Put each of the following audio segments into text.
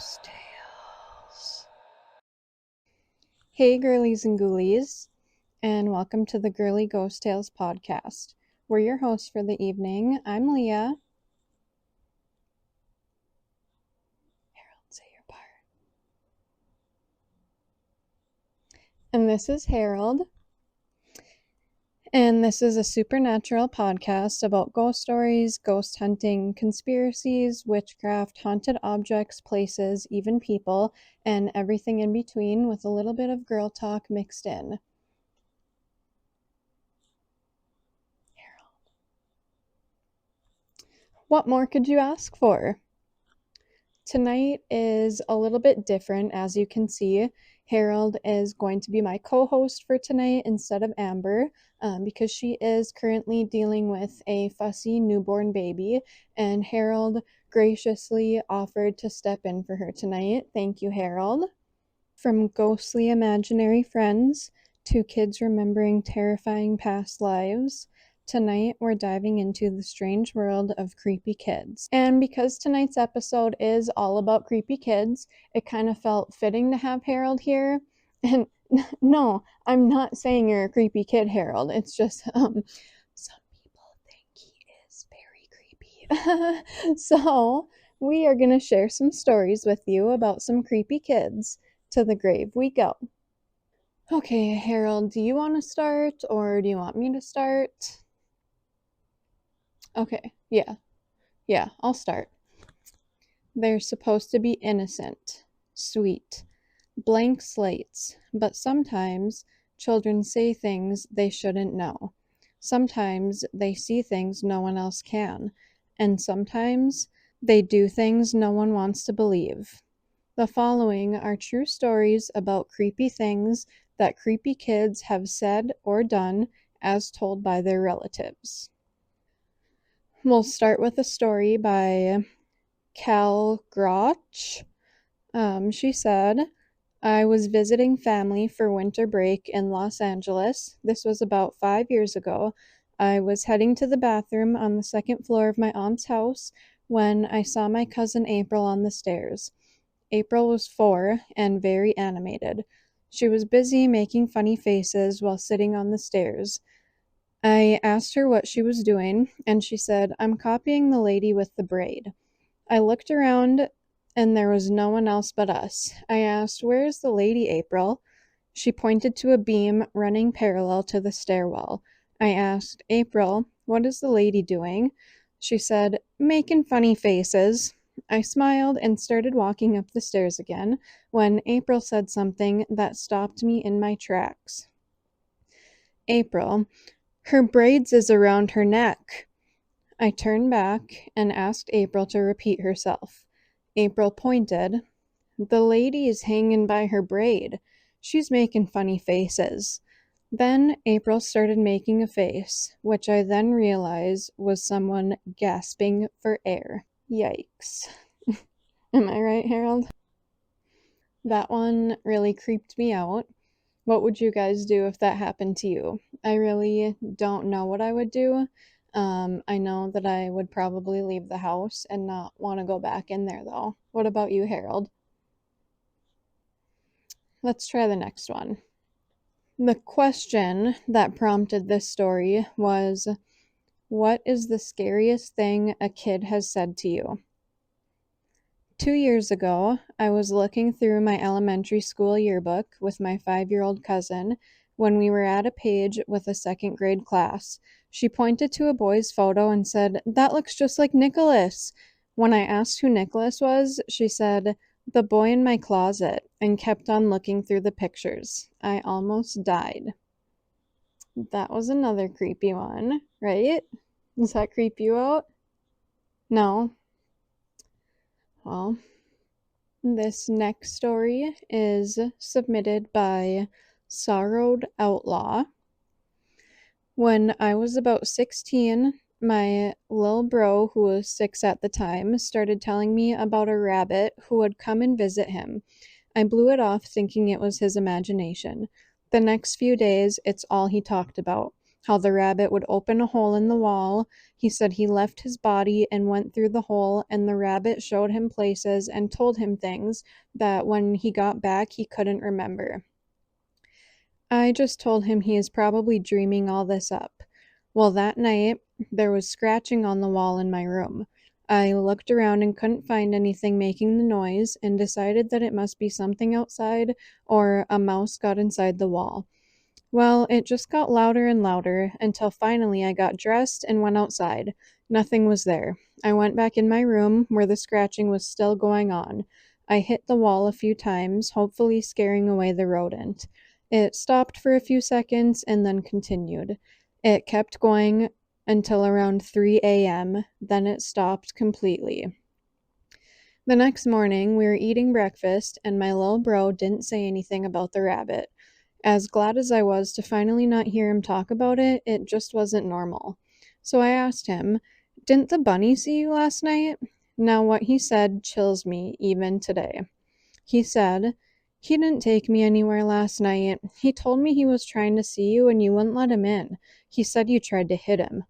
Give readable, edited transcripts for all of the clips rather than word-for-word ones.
Ghost Tales. Hey, girlies and ghoulies, and welcome to the Girly Ghost Tales podcast. We're your hosts for the evening. I'm Leah. Harold, say your part. And this is Harold. And this is a supernatural podcast about ghost stories, ghost hunting, conspiracies, witchcraft, haunted objects, places, even people, and everything in between with a little bit of girl talk mixed in. Harold. What more could you ask for? Tonight is a little bit different, as you can see. Harold is going to be my co-host for tonight instead of Amber, because she is currently dealing with a fussy newborn baby, and Harold graciously offered to step in for her tonight. Thank you, Harold. From ghostly imaginary friends to kids remembering terrifying past lives, tonight we're diving into the strange world of creepy kids. And because tonight's episode is all about creepy kids, it kind of felt fitting to have Harold here. And no, I'm not saying you're a creepy kid, Harold. It's just some people think he is very creepy. So we are going to share some stories with you about some creepy kids. To the grave we go. Okay, Harold, do you want to start or do you want me to start? Okay, yeah, I'll start. They're supposed to be innocent, sweet, blank slates, but sometimes children say things they shouldn't know. Sometimes they see things no one else can, and sometimes they do things no one wants to believe. The following are true stories about creepy things that creepy kids have said or done as told by their relatives. We'll start with a story by Cal Groch. She said, I was visiting family for winter break in Los Angeles. This was about 5 years ago. I was heading to the bathroom on the second floor of my aunt's house when I saw my cousin April on the stairs. April was 4 and very animated. She was busy making funny faces while sitting on the stairs. I asked her what she was doing, and she said, I'm copying the lady with the braid. I looked around, and there was no one else but us. I asked, Where's the lady, April? She pointed to a beam running parallel to the stairwell. I asked, April, what is the lady doing? She said, Making funny faces. I smiled and started walking up the stairs again when April said something that stopped me in my tracks. April, her braids is around her neck. I turned back and asked April to repeat herself. April pointed. The lady is hanging by her braid. She's making funny faces. Then April started making a face, which I then realized was someone gasping for air. Yikes. Am I right, Harold? That one really creeped me out. What would you guys do if that happened to you? I really don't know what I would do. I know that I would probably leave the house and not want to go back in there, though. What about you, Harold? Let's try the next one. The question that prompted this story was, what is the scariest thing a kid has said to you? 2 years ago, I was looking through my elementary school yearbook with my 5-year-old cousin when we were at a page with a second grade class. She pointed to a boy's photo and said, That looks just like Nicholas. When I asked who Nicholas was, she said, The boy in my closet, and kept on looking through the pictures. I almost died. That was another creepy one, right? Does that creep you out? No? Well, this next story is submitted by Sorrowed Outlaw. When I was about 16, my little bro, who was 6 at the time, started telling me about a rabbit who would come and visit him. I blew it off thinking it was his imagination. The next few days, it's all he talked about. how the rabbit would open a hole in the wall. He said he left his body and went through the hole, and the rabbit showed him places and told him things that when he got back he couldn't remember. I just told him he is probably dreaming all this up. Well, that night, there was scratching on the wall in my room. I looked around and couldn't find anything making the noise and decided that it must be something outside or a mouse got inside the wall. Well, it just got louder and louder until finally I got dressed and went outside. Nothing was there. I went back in my room where the scratching was still going on. I hit the wall a few times, hopefully scaring away the rodent. It stopped for a few seconds and then continued. It kept going until around 3 a.m., then it stopped completely. The next morning, we were eating breakfast, and my little bro didn't say anything about the rabbit. As glad as I was to finally not hear him talk about it, it just wasn't normal. So I asked him, "Didn't the bunny see you last night?" Now, what he said chills me even today. He said, "He didn't take me anywhere last night. He told me he was trying to see you and you wouldn't let him in. He said you tried to hit him."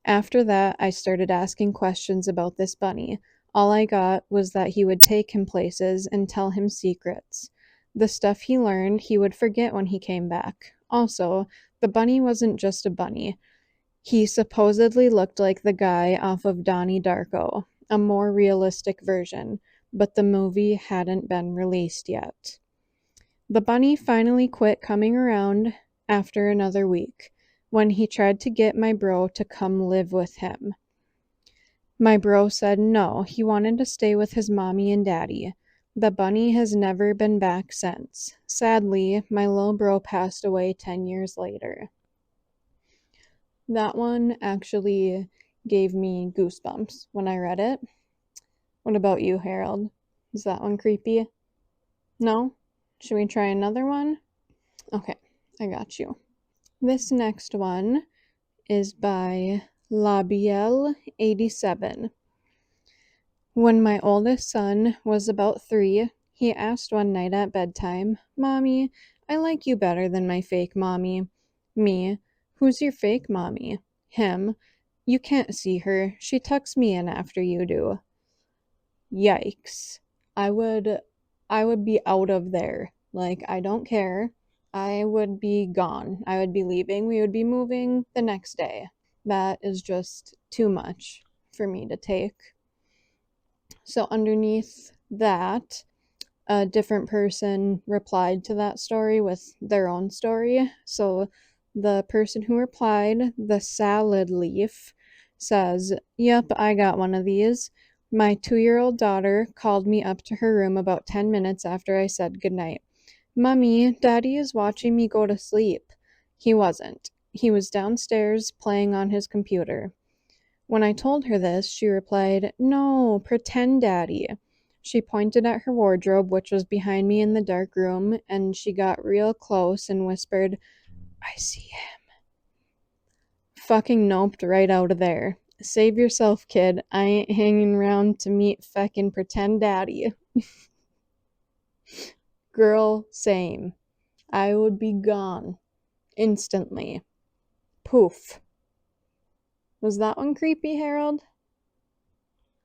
After that, I started asking questions about this bunny. All I got was that he would take him places and tell him secrets. The stuff he learned, he would forget when he came back. Also, the bunny wasn't just a bunny. He supposedly looked like the guy off of Donnie Darko, a more realistic version, but the movie hadn't been released yet. The bunny finally quit coming around after another week, when he tried to get my bro to come live with him. My bro said no, he wanted to stay with his mommy and daddy. The bunny has never been back since. Sadly, my little bro passed away 10 years later. That one actually gave me goosebumps when I read it. What about you, Harold? Is that one creepy? No? Should we try another one? Okay, I got you. This next one is by Labiel87. When my oldest son was about 3, he asked one night at bedtime, "Mommy, I like you better than my fake mommy." Me, "Who's your fake mommy?" Him, "You can't see her. She tucks me in after you do." Yikes. I would be out of there. Like, I don't care. I would be gone. I would be leaving. We would be moving the next day. That is just too much for me to take. So underneath that, a different person replied to that story with their own story. So the person who replied, the salad leaf, says, "Yep, I got one of these. My 2-year-old daughter called me up to her room about 10 minutes after I said goodnight. 'Mummy, Daddy is watching me go to sleep.' He wasn't. He was downstairs playing on his computer. When I told her this, she replied, 'No, pretend Daddy.' She pointed at her wardrobe, which was behind me in the dark room, and she got real close and whispered, 'I see him.' Fucking noped right out of there. Save yourself, kid. I ain't hanging around to meet feckin' pretend Daddy." Girl, same. I would be gone. Instantly. Poof. Was that one creepy, Harold?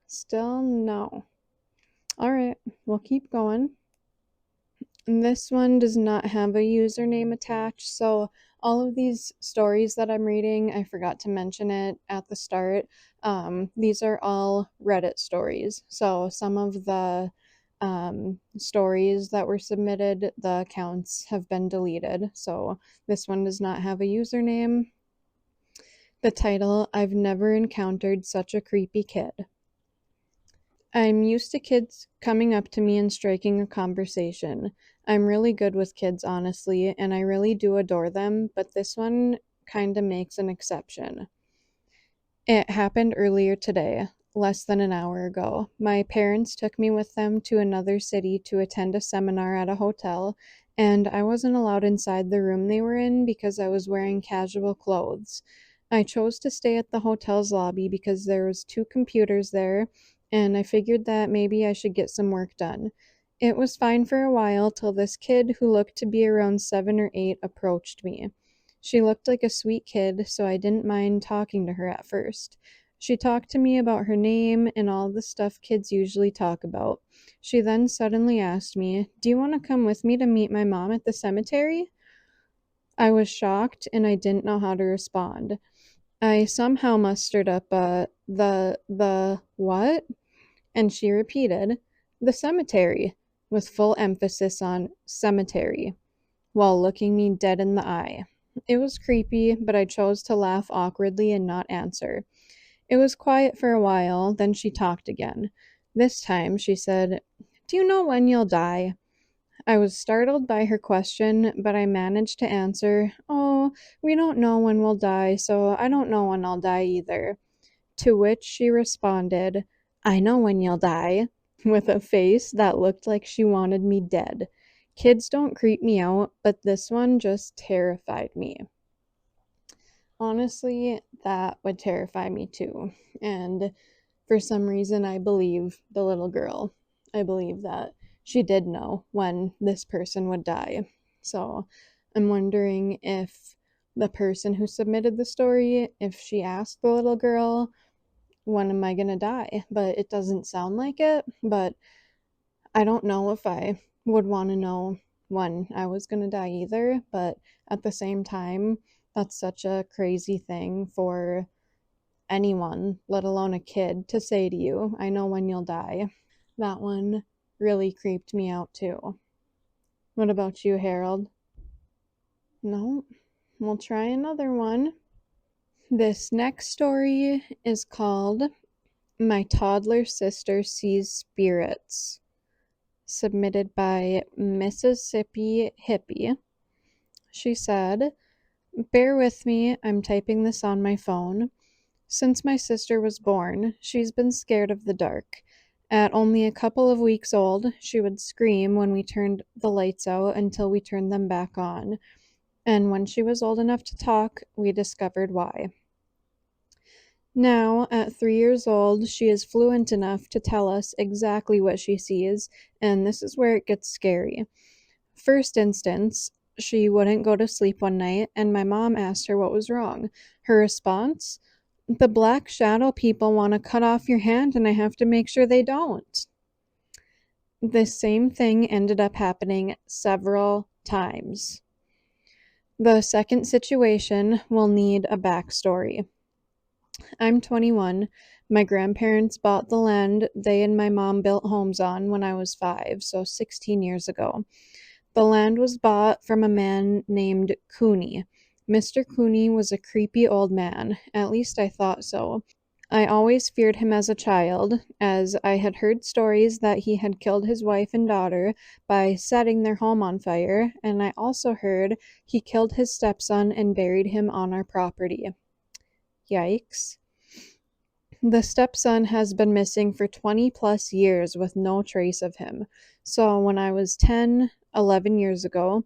Still no. Alright, we'll keep going. This one does not have a username attached, so all of these stories that I'm reading, I forgot to mention it at the start. These are all Reddit stories. So some of the stories that were submitted, the accounts have been deleted. So this one does not have a username. The title, "I've never encountered such a creepy kid." I'm used to kids coming up to me and striking a conversation. I'm really good with kids, honestly, and I really do adore them, but this one kinda makes an exception. It happened earlier today, less than an hour ago. My parents took me with them to another city to attend a seminar at a hotel, and I wasn't allowed inside the room they were in because I was wearing casual clothes. I chose to stay at the hotel's lobby because there was 2 computers there, and I figured that maybe I should get some work done. It was fine for a while till this kid who looked to be around 7 or 8 approached me. She looked like a sweet kid, so I didn't mind talking to her at first. She talked to me about her name and all the stuff kids usually talk about. She then suddenly asked me, "Do you want to come with me to meet my mom at the cemetery?" I was shocked and I didn't know how to respond. I somehow mustered up the what? And she repeated, "The cemetery," with full emphasis on cemetery, while looking me dead in the eye. It was creepy, but I chose to laugh awkwardly and not answer. It was quiet for a while, then she talked again. This time she said, "Do you know when you'll die?" I was startled by her question, but I managed to answer, "Oh, we don't know when we'll die, so I don't know when I'll die either." To which she responded, "I know when you'll die," with a face that looked like she wanted me dead. Kids don't creep me out, but this one just terrified me. Honestly, that would terrify me too. And for some reason, I believe the little girl. I believe that she did know when this person would die. So I'm wondering if the person who submitted the story, if she asked the little girl, "When am I gonna die?" But it doesn't sound like it. But I don't know if I would want to know when I was gonna die either. But at the same time, that's such a crazy thing for anyone, let alone a kid, to say to you, "I know when you'll die." That one really creeped me out too. What about you, Harold? No? We'll try another one. This next story is called "My Toddler Sister Sees Spirits," submitted by Mississippi Hippie. She said, "Bear with me, I'm typing this on my phone. Since my sister was born, she's been scared of the dark. At only a couple of weeks old, she would scream when we turned the lights out until we turned them back on. And when she was old enough to talk, we discovered why. Now, at 3 years old, she is fluent enough to tell us exactly what she sees, and this is where it gets scary. First instance, she wouldn't go to sleep one night, and my mom asked her what was wrong. Her response? "The black shadow people want to cut off your hand, and I have to make sure they don't." This same thing ended up happening several times. The second situation will need a backstory. I'm 21. My grandparents bought the land they and my mom built homes on when I was 5, so 16 years ago. The land was bought from a man named Cooney. Mr. Cooney was a creepy old man, at least I thought so. I always feared him as a child, as I had heard stories that he had killed his wife and daughter by setting their home on fire, and I also heard he killed his stepson and buried him on our property. Yikes. The stepson has been missing for 20 plus years with no trace of him. So when I was 10, 11 years ago,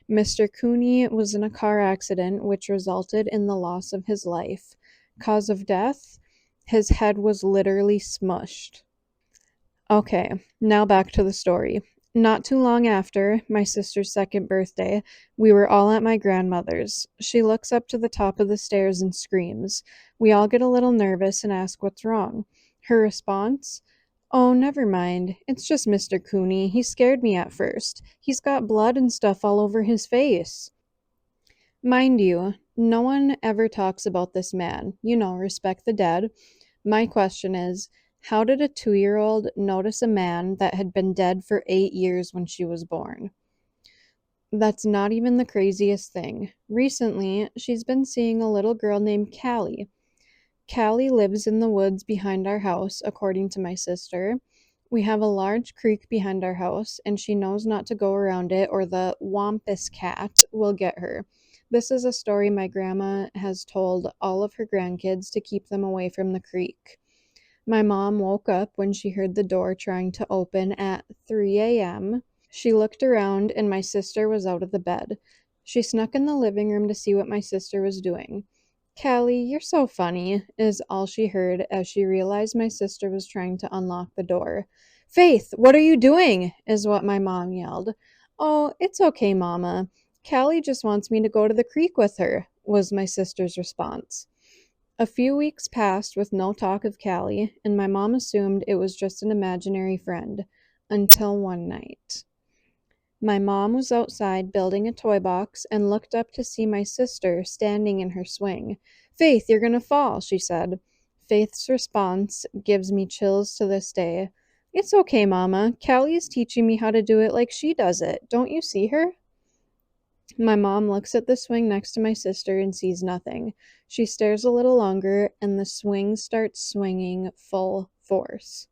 Mr. Cooney was in a car accident which resulted in the loss of his life. Cause of death? His head was literally smushed. Okay, now back to the story. Not too long after my sister's second birthday, we were all at my grandmother's. She looks up to the top of the stairs and screams. We all get a little nervous and ask what's wrong. Her response? "Oh, never mind. It's just Mr. Cooney. He scared me at first. He's got blood and stuff all over his face." Mind you, no one ever talks about this man. Respect the dead. My question is, how did a 2-year-old notice a man that had been dead for 8 years when she was born? That's not even the craziest thing. Recently, she's been seeing a little girl named Callie. Callie lives in the woods behind our house, according to my sister. We have a large creek behind our house, and she knows not to go around it or the Wampus cat will get her. This is a story my grandma has told all of her grandkids to keep them away from the creek. My mom woke up when she heard the door trying to open at 3 a.m. She looked around and my sister was out of the bed. She snuck in the living room to see what my sister was doing. "Callie, you're so funny," is all she heard as she realized my sister was trying to unlock the door. "Faith, what are you doing?" is what my mom yelled. "Oh, it's okay, Mama." Callie just wants me to go to the creek with her, was my sister's response. A few weeks passed with no talk of Callie, and my mom assumed it was just an imaginary friend, until one night. My mom was outside building a toy box and looked up to see my sister standing in her swing. "Faith, you're gonna fall," she said. Faith's response gives me chills to this day. "It's okay, Mama. Callie is teaching me how to do it like she does it. Don't you see her?" My mom looks at the swing next to my sister and sees nothing. She stares a little longer, and the swing starts swinging full force.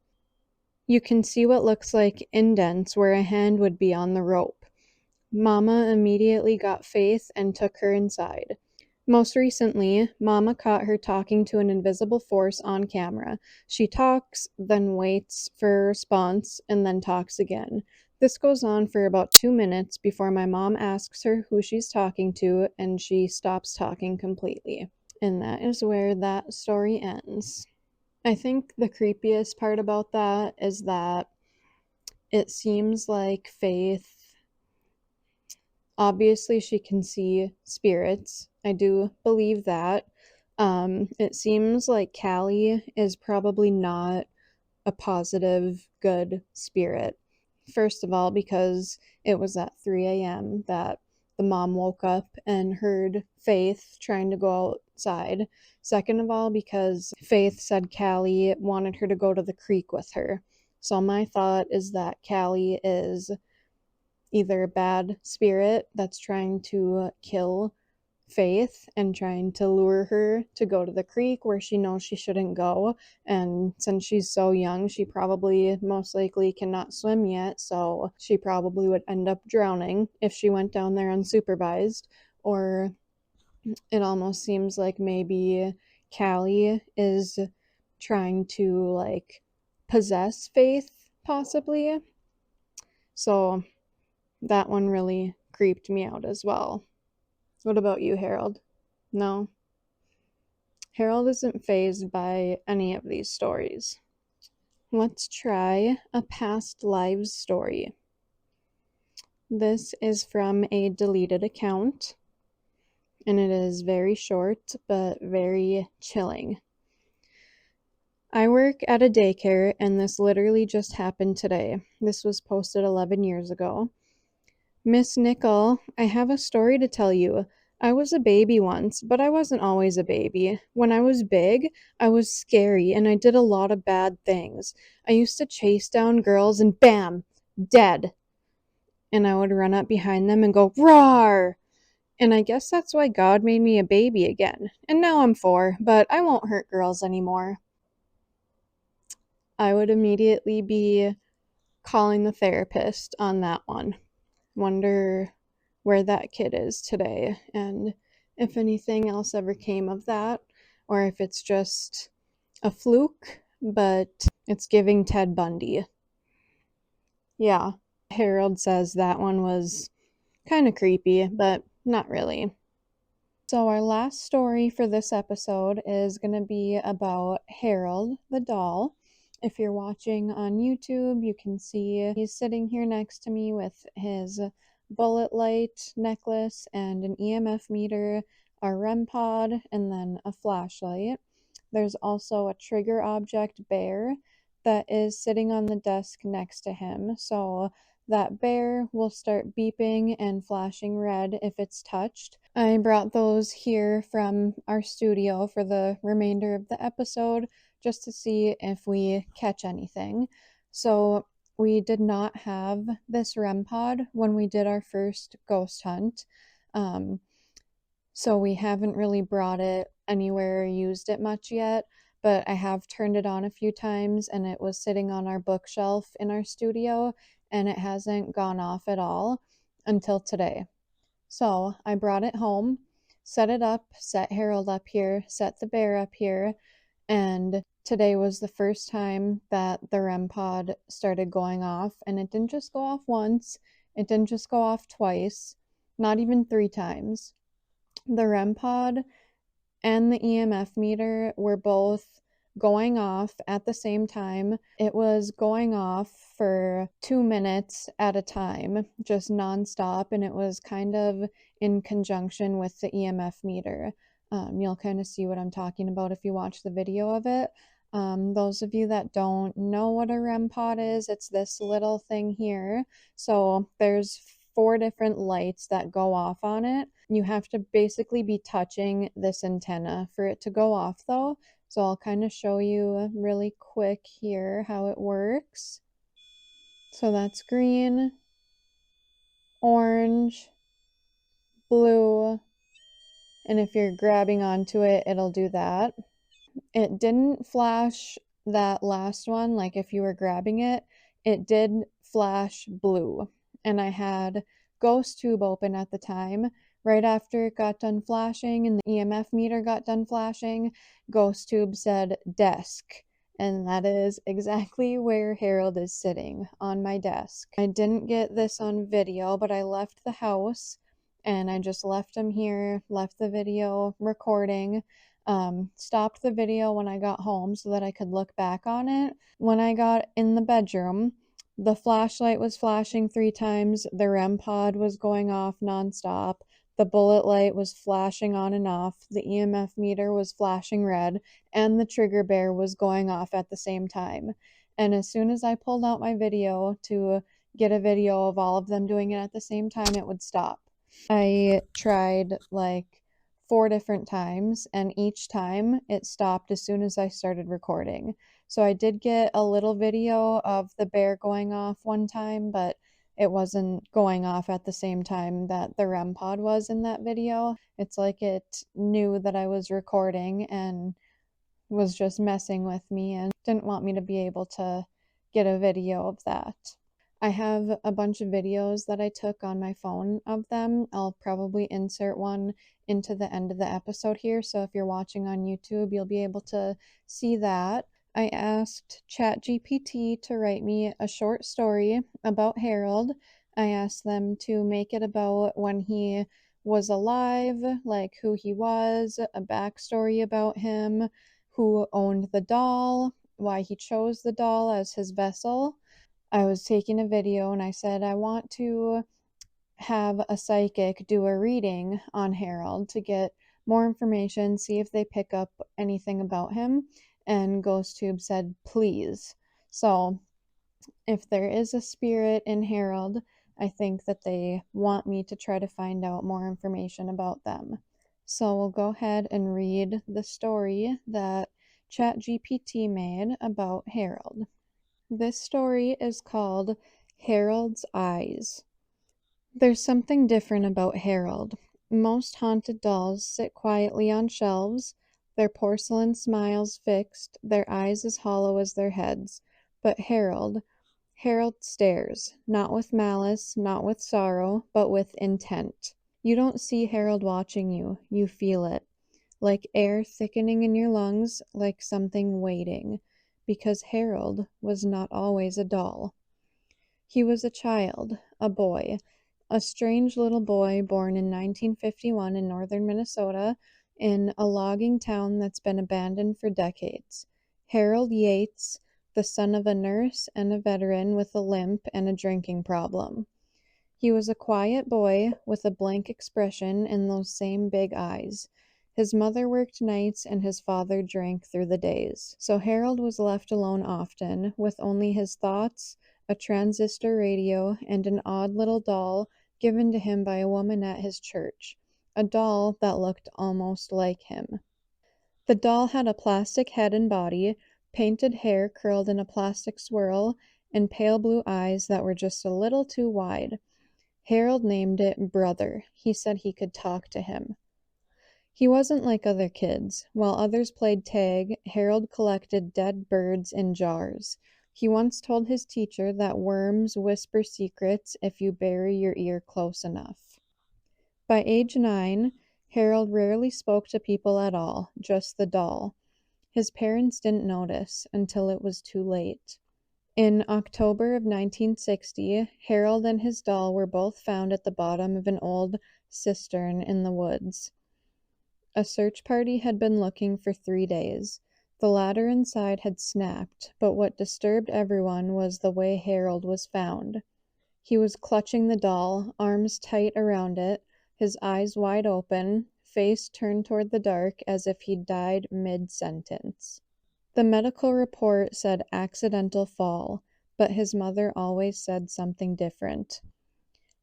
You can see what looks like indents where a hand would be on the rope. Mama immediately got Faith and took her inside. Most recently, Mama caught her talking to an invisible force on camera. She talks, then waits for a response, and then talks again. This goes on for about 2 minutes before my mom asks her who she's talking to, and she stops talking completely. And that is where that story ends. I think the creepiest part about that is that it seems like Faith, obviously she can see spirits. I do believe that. It seems like Callie is probably not a positive, good spirit. First of all, because it was at 3 a.m. that the mom woke up and heard Faith trying to go outside. Second of all, because Faith said Callie wanted her to go to the creek with her. So my thought is that Callie is either a bad spirit that's trying to kill Faith and trying to lure her to go to the creek where she knows she shouldn't go. And since she's so young, she probably most likely cannot swim yet, so she probably would end up drowning if she went down there unsupervised. Or it almost seems like maybe Callie is trying to like possess Faith, possibly. So that one really creeped me out as well. What about you, Harold? No? Harold isn't fazed by any of these stories. Let's try a past lives story. This is from a deleted account, and it is very short but very chilling. I work at a daycare, and this literally just happened today. This was posted 11 years ago. "Miss Nickel, I have a story to tell you. I was a baby once, but I wasn't always a baby. When I was big, I was scary and I did a lot of bad things. I used to chase down girls and bam, dead. And I would run up behind them and go, roar! And I guess that's why God made me a baby again. And now I'm 4, but I won't hurt girls anymore." I would immediately be calling the therapist on that one. Wonder where that kid is today and if anything else ever came of that, or if it's just a fluke, but it's giving Ted Bundy. Yeah, Harold says that one was kind of creepy, but not really. So our last story for this episode is going to be about Harold the doll. If you're watching on YouTube, you can see he's sitting here next to me with his bullet light necklace and an EMF meter, a REM pod, and then a flashlight. There's also a trigger object bear that is sitting on the desk next to him. So that bear will start beeping and flashing red if it's touched. I brought those here from our studio for the remainder of the episode just to see if we catch anything. So we did not have this REM pod when we did our first ghost hunt. So we haven't really brought it anywhere or used it much yet, but I have turned it on a few times and it was sitting on our bookshelf in our studio and it hasn't gone off at all until today. So I brought it home, set it up, set Harold up here, set the bear up here, and today was the first time that the REM pod started going off, and it didn't just go off once, it didn't just go off twice, not even 3 times. The REM pod and the EMF meter were both going off at the same time. It was going off for 2 minutes at a time, just nonstop, and it was kind of in conjunction with the EMF meter. You'll kind of see what I'm talking about if you watch the video of it. Those of you that don't know what a REM pod is, it's this little thing here. So there's 4 different lights that go off on it. You have to basically be touching this antenna for it to go off though. So I'll kind of show you really quick here how it works. So that's green, orange, blue, and if you're grabbing onto it, it'll do that. It didn't flash that last one, like if you were grabbing it, it did flash blue. And I had Ghost Tube open at the time. Right after it got done flashing and the EMF meter got done flashing, Ghost Tube said desk. And that is exactly where Harold is sitting, on my desk. I didn't get this on video, but I left the house and I just left him here, left the video recording. Stopped the video when I got home so that I could look back on it. When I got in the bedroom, the flashlight was flashing 3 times, the REM pod was going off nonstop, the bullet light was flashing on and off, the EMF meter was flashing red, and the trigger bear was going off at the same time. And as soon as I pulled out my video to get a video of all of them doing it at the same time, it would stop. I tried like 4 different times, and each time it stopped as soon as I started recording. So I did get a little video of the bear going off one time, but it wasn't going off at the same time that the REM pod was in that video. It's like it knew that I was recording and was just messing with me and didn't want me to be able to get a video of that. I have a bunch of videos that I took on my phone of them. I'll probably insert one into the end of the episode here, so if you're watching on YouTube, you'll be able to see that. I asked ChatGPT to write me a short story about Harold. I asked them to make it about when he was alive, like who he was, a backstory about him, who owned the doll, why he chose the doll as his vessel. I was taking a video and I said, I want to have a psychic do a reading on Harold to get more information, see if they pick up anything about him. And GhostTube said, please. So if there is a spirit in Harold, I think that they want me to try to find out more information about them. So we'll go ahead and read the story that ChatGPT made about Harold. This story is called Harold's Eyes. There's something different about Harold. Most haunted dolls sit quietly on shelves, their porcelain smiles fixed, their eyes as hollow as their heads. But Harold stares, not with malice, not with sorrow, but with intent. You don't see Harold watching you, you feel it. Like air thickening in your lungs, like something waiting. Because Harold was not always a doll. He was a child, a boy, a strange little boy born in 1951 in northern Minnesota in a logging town that's been abandoned for decades. Harold Yates, the son of a nurse and a veteran with a limp and a drinking problem. He was a quiet boy with a blank expression and those same big eyes. His mother worked nights and his father drank through the days. So Harold was left alone often, with only his thoughts, a transistor radio, and an odd little doll given to him by a woman at his church. A doll that looked almost like him. The doll had a plastic head and body, painted hair curled in a plastic swirl, and pale blue eyes that were just a little too wide. Harold named it Brother. He said he could talk to him. He wasn't like other kids. While others played tag, Harold collected dead birds in jars. He once told his teacher that worms whisper secrets if you bury your ear close enough. By age 9, Harold rarely spoke to people at all, just the doll. His parents didn't notice until it was too late. In October of 1960, Harold and his doll were both found at the bottom of an old cistern in the woods. A search party had been looking for 3 days. The ladder inside had snapped, but what disturbed everyone was the way Harold was found. He was clutching the doll, arms tight around it, his eyes wide open, face turned toward the dark as if he'd died mid-sentence. The medical report said accidental fall, but his mother always said something different.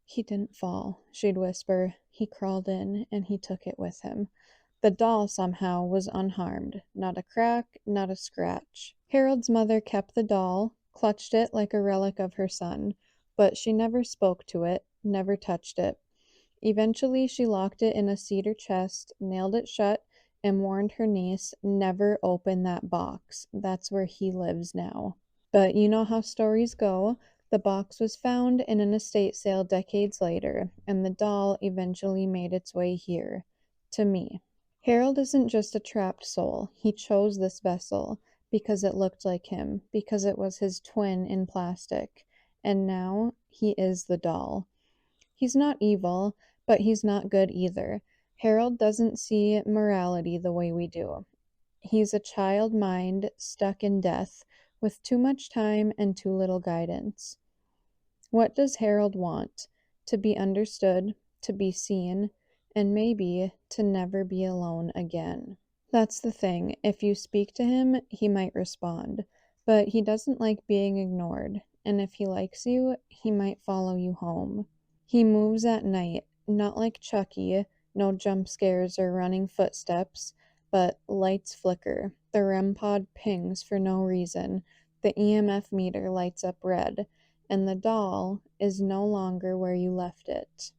"He didn't fall," she'd whisper. "He crawled in, and he took it with him." The doll, somehow, was unharmed. Not a crack, not a scratch. Harold's mother kept the doll, clutched it like a relic of her son, but she never spoke to it, never touched it. Eventually, she locked it in a cedar chest, nailed it shut, and warned her niece, "Never open that box. That's where he lives now." But you know how stories go. The box was found in an estate sale decades later, and the doll eventually made its way here, to me. Harold isn't just a trapped soul. He chose this vessel because it looked like him, because it was his twin in plastic. And now he is the doll. He's not evil, but he's not good either. Harold doesn't see morality the way we do. He's a child mind stuck in death, with too much time and too little guidance. What does Harold want? To be understood, to be seen, and maybe to never be alone again. That's the thing. If you speak to him, he might respond. But he doesn't like being ignored. And if he likes you, he might follow you home. He moves at night, not like Chucky, no jump scares or running footsteps, but lights flicker. The REM pod pings for no reason. The EMF meter lights up red, and the doll is no longer where you left it.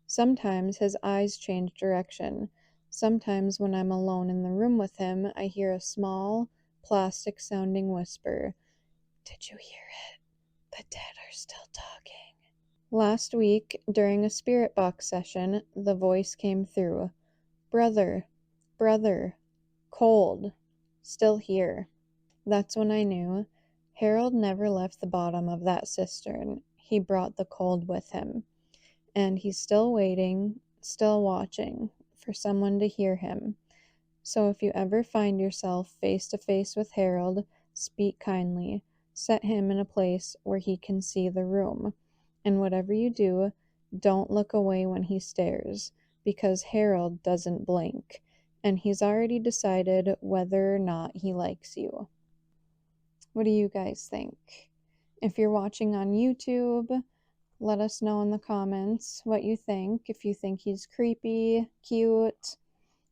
Sometimes his eyes change direction. Sometimes when I'm alone in the room with him, I hear a small, plastic-sounding whisper. "Did you hear it? The dead are still talking." Last week, during a spirit box session, the voice came through. "Brother, brother, cold, still here." That's when I knew Harold never left the bottom of that cistern. He brought the cold with him. And he's still waiting, still watching for someone to hear him. So if you ever find yourself face to face with Harold, speak kindly. Set him in a place where he can see the room. And whatever you do, don't look away when he stares, because Harold doesn't blink, and he's already decided whether or not he likes you. What do you guys think? If you're watching on YouTube, let us know in the comments what you think. If you think he's creepy, cute.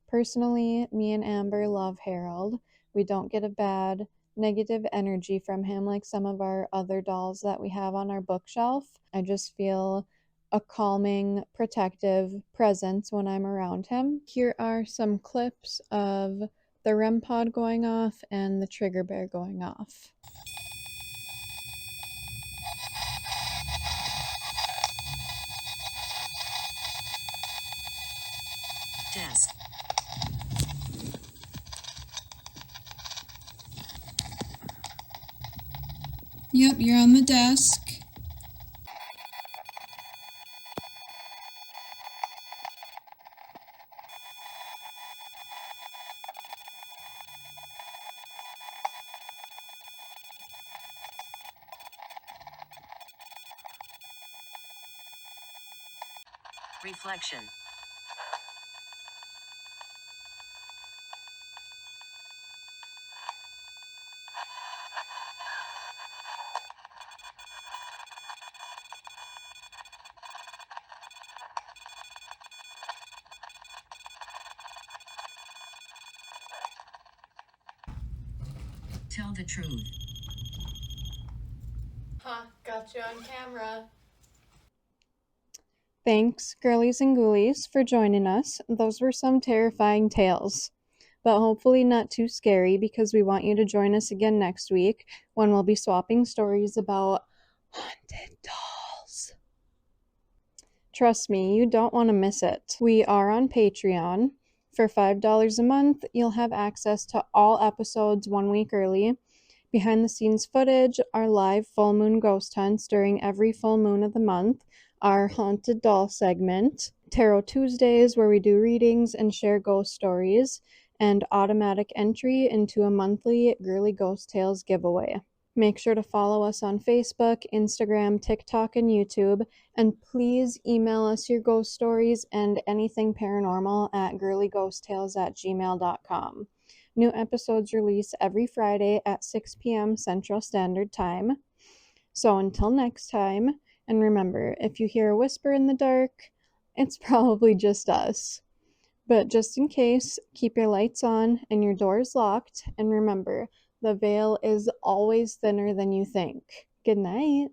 Personally, me and Amber love Harold. We don't get a bad, negative energy from him like some of our other dolls that we have on our bookshelf. I just feel a calming, protective presence when I'm around him. Here are some clips of the REM pod going off and the trigger bear going off. Desk. Yep, you're on the desk. Reflection. Tell the truth. Got you on camera. Thanks, girlies and ghoulies, for joining us. Those were some terrifying tales, but hopefully not too scary, because we want you to join us again next week when we'll be swapping stories about haunted dolls. Trust me, you don't want to miss it. We are on Patreon. For $5 a month, you'll have access to all episodes 1 week early, behind the scenes footage, our live full moon ghost hunts during every full moon of the month, our haunted doll segment, Tarot Tuesdays where we do readings and share ghost stories, and automatic entry into a monthly Girly Ghost Tales giveaway. Make sure to follow us on Facebook, Instagram, TikTok, and YouTube. And please email us your ghost stories and anything paranormal at girlyghosttales@gmail.com. New episodes release every Friday at 6 p.m. Central Standard Time. So until next time, and remember, if you hear a whisper in the dark, it's probably just us. But just in case, keep your lights on and your doors locked, and remember, the veil is always thinner than you think. Good night.